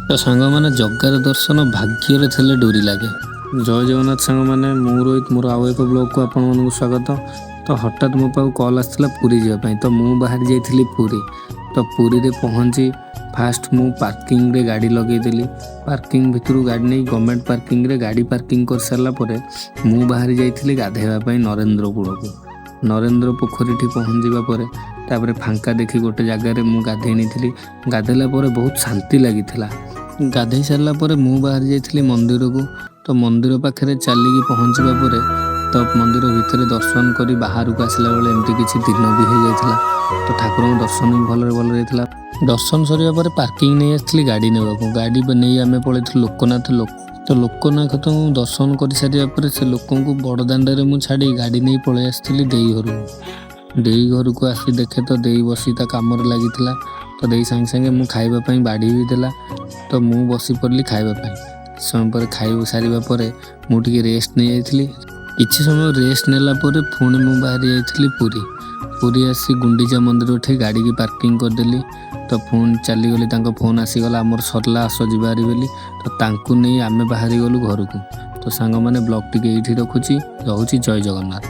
ତ ସାଙ୍ଗମାନେ ଜଗାର ଦର୍ଶନ ଭାଗ୍ୟରେ ଥିଲେ ଡୋରି ଲାଗେ। ଜୟ ଜଗନ୍ନାଥ ସାଙ୍ଗମାନେ, ମୁଁ ରୋହିତ, ମୋର ଆଉ ଏକ ବ୍ଲଗ୍କୁ ଆପଣମାନଙ୍କୁ ସ୍ୱାଗତ। ତ ହଠାତ୍ ମୋ ପାଖକୁ କଲ୍ ଆସିଥିଲା ପୁରୀ ଯିବା ପାଇଁ। ତ ମୁଁ ବାହାରି ଯାଇଥିଲି ପୁରୀ। ତ ପୁରୀରେ ପହଞ୍ଚି ଫାଷ୍ଟ ମୁଁ ପାର୍କିଂରେ ଗାଡ଼ି ଲଗେଇଦେଲି। ପାର୍କିଂ ଭିତରୁ ଗାଡ଼ି ନେଇ ଗଭର୍ଣ୍ଣମେଣ୍ଟ ପାର୍କିଂରେ ଗାଡ଼ି ପାର୍କିଂ କରିସାରିଲା ପରେ ମୁଁ ବାହାରି ଯାଇଥିଲି ଗାଧୋଇବା ପାଇଁ ନରେନ୍ଦ୍ର କୂଳକୁ। ନରେନ୍ଦ୍ର ପୋଖରୀଠି ପହଞ୍ଚିବା ପରେ ତାପରେ ଫାଙ୍କା ଦେଖି ଗୋଟେ ଜାଗାରେ ମୁଁ ଗାଧୋଇ ନେଇଥିଲି। ଗାଧୋଇଲା ପରେ ବହୁତ ଶାନ୍ତି ଲାଗିଥିଲା। ଗାଧୋଇ ସାରିଲା ପରେ ମୁଁ ବାହାରି ଯାଇଥିଲି ମନ୍ଦିରକୁ। ତ ମନ୍ଦିର ପାଖରେ ଚାଲିକି ପହଞ୍ଚିବା ପରେ ତ ମନ୍ଦିର ଭିତରେ ଦର୍ଶନ କରି ବାହାରକୁ ଆସିଲା ବେଳେ ଏମିତି କିଛି ଦିନ ବି ହେଇଯାଇଥିଲା। ତ ଠାକୁରଙ୍କ ଦର୍ଶନ ବି ଭଲରେ ହେଇଥିଲା। ଦର୍ଶନ ସରିବା ପରେ ପାର୍କିଂ ନେଇ ଆସିଥିଲି ଗାଡ଼ି ନେବାକୁ। ଗାଡ଼ି ନେଇ ଆମେ ପଳେଇଥିଲୁ ଲୋକନାଥ। ତ ଲୋକନାଥଙ୍କୁ ଦର୍ଶନ କରିସାରିବା ପରେ ସେ ଲୋକଙ୍କୁ ବଡ଼ଦାଣ୍ଡରେ ମୁଁ ଛାଡ଼ି ଗାଡ଼ି ନେଇ ପଳେଇ ଆସିଥିଲି ଦେଇ ଘରକୁ। ଦେଇ ଘରକୁ ଆସି ଦେଖେ ତ ଦେଇ ବସି ତା କାମରେ ଲାଗିଥିଲା। ତ ଦେଇ ସାଙ୍ଗେ ସାଙ୍ଗେ ମୁଁ ଖାଇବା ପାଇଁ ବାଢ଼ି ବି ଦେଲା। ତ ମୁଁ ବସି ପଡ଼ିଲି ଖାଇବା ପାଇଁ। କିଛି ସମୟ ପରେ ଖାଇବା ସାରିବା ପରେ ମୁଁ ଟିକେ ରେଷ୍ଟ ନେଇଯାଇଥିଲି। କିଛି ସମୟ ରେଷ୍ଟ ନେଲା ପରେ ପୁଣି ମୁଁ ବାହାରି ଯାଇଥିଲି ପୁରୀ। ପୁରୀ ଆସି ଗୁଣ୍ଡିଚା ମନ୍ଦିର ଉଠେଇ ଗାଡ଼ିକି ପାର୍କିଂ କରିଦେଲି। ତ ପୁଣି ଚାଲିଗଲି, ତାଙ୍କ ଫୋନ୍ ଆସିଗଲା ଆମର ସରିଲା ଆସ ଯିବାରି ବୋଲି। ତ ତାଙ୍କୁ ନେଇ ଆମେ ବାହାରି ଗଲୁ ଘରକୁ। ତ ସାଙ୍ଗମାନେ ବ୍ଲଗ୍ ଟିକେ ଏଇଠି ରଖୁଛି। ରହୁଛି ଜୟ ଜଗନ୍ନାଥ।